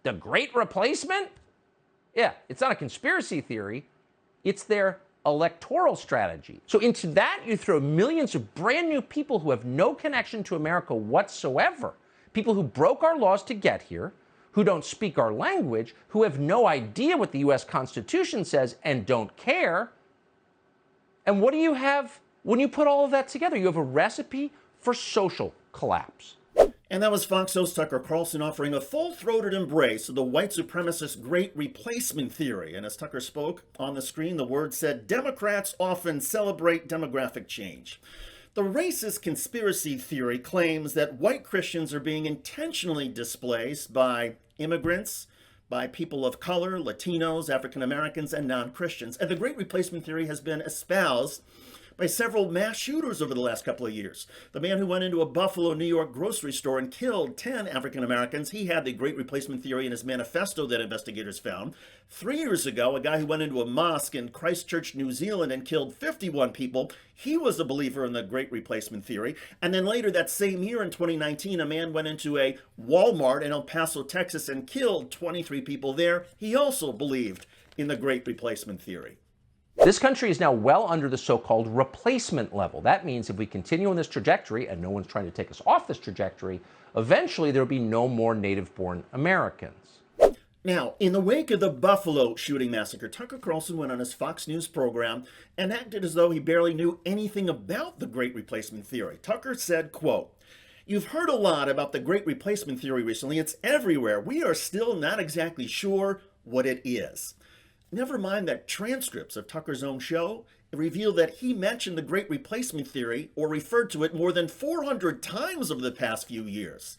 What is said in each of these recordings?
the great replacement? Yeah, it's not a conspiracy theory. It's their electoral strategy. So into that, you throw millions of brand new people who have no connection to America whatsoever. People who broke our laws to get here, who don't speak our language, who have no idea what the U.S. Constitution says and don't care. And what do you have when you put all of that together? You have a recipe for social collapse. And that was Fox host Tucker Carlson offering a full-throated embrace of the white supremacist great replacement theory. And as Tucker spoke on the screen, the word said, Democrats often celebrate demographic change. The racist conspiracy theory claims that white Christians are being intentionally displaced by immigrants, by people of color, Latinos, African Americans, and non-Christians. And the great replacement theory has been espoused by several mass shooters over the last couple of years. The man who went into a Buffalo, New York grocery store and killed 10 African Americans, he had the great replacement theory in his manifesto that investigators found. 3 years ago, a guy who went into a mosque in Christchurch, New Zealand and killed 51 people, he was a believer in the great replacement theory. And then later that same year in 2019, a man went into a Walmart in El Paso, Texas and killed 23 people there. He also believed in the great replacement theory. This country is now well under the so-called replacement level. That means if we continue on this trajectory, and no one's trying to take us off this trajectory, eventually there will be no more native-born Americans. Now, in the wake of the Buffalo shooting massacre, Tucker Carlson went on his Fox News program and acted as though he barely knew anything about the great replacement theory. Tucker said, quote, "You've heard a lot about the great replacement theory recently. It's everywhere. We are still not exactly sure what it is." Never mind that transcripts of Tucker's own show reveal that he mentioned the great replacement theory or referred to it more than 400 times over the past few years.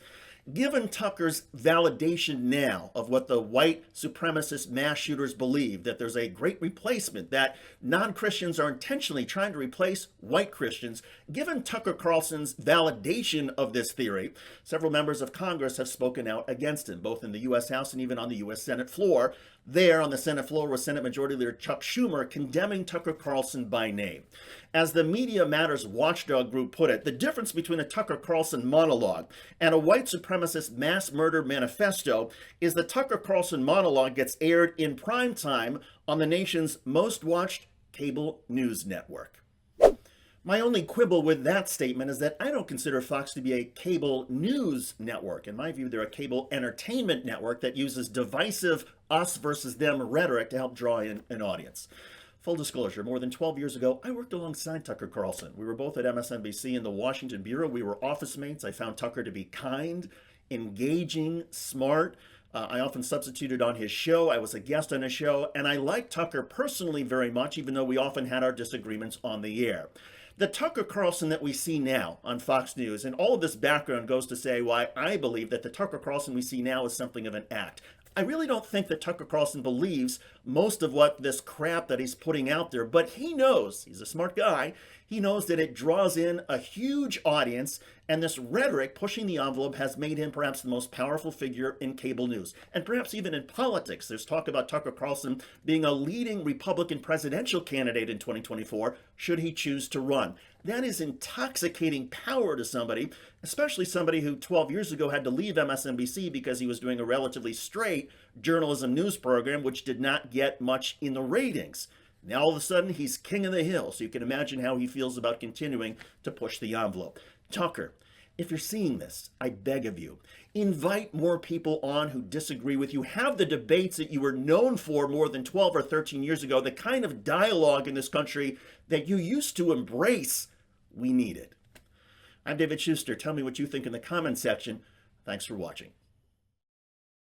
Given Tucker's validation now of what the white supremacist mass shooters believe, that there's a great replacement, that non-Christians are intentionally trying to replace white Christians, given Tucker Carlson's validation of this theory, several members of Congress have spoken out against him, both in the U.S. House and even on the U.S. Senate floor. There on the Senate floor was Senate Majority Leader Chuck Schumer condemning Tucker Carlson by name. As the Media Matters watchdog group put it, the difference between a Tucker Carlson monologue and a white supremacist mass murder manifesto is the Tucker Carlson monologue gets aired in prime time on the nation's most watched cable news network. My only quibble with that statement is that I don't consider Fox to be a cable news network. In my view, they're a cable entertainment network that uses divisive us versus them rhetoric to help draw in an audience. Full disclosure, more than 12 years ago, I worked alongside Tucker Carlson. We were both at MSNBC in the Washington Bureau. We were office mates. I found Tucker to be kind, engaging, smart. I often substituted on his show. I was a guest on his show, and I liked Tucker personally very much, even though we often had our disagreements on the air. The Tucker Carlson that we see now on Fox News, and all of this background goes to say why I believe that the Tucker Carlson we see now is something of an act. I really don't think that Tucker Carlson believes most of what this crap that he's putting out there, but he knows, he's a smart guy, he knows that it draws in a huge audience, and this rhetoric pushing the envelope has made him perhaps the most powerful figure in cable news, and perhaps even in politics. There's talk about Tucker Carlson being a leading Republican presidential candidate in 2024, should he choose to run. That is intoxicating power to somebody, especially somebody who 12 years ago had to leave MSNBC because he was doing a relatively straight journalism news program, which did not get much in the ratings. Now all of a sudden he's king of the hill, so you can imagine how he feels about continuing to push the envelope. Tucker, if you're seeing this, I beg of you, invite more people on who disagree with you. Have the debates that you were known for more than 12 or 13 years ago, the kind of dialogue in this country that you used to embrace. We need it. I'm David Shuster. Tell me what you think in the comment section. Thanks for watching.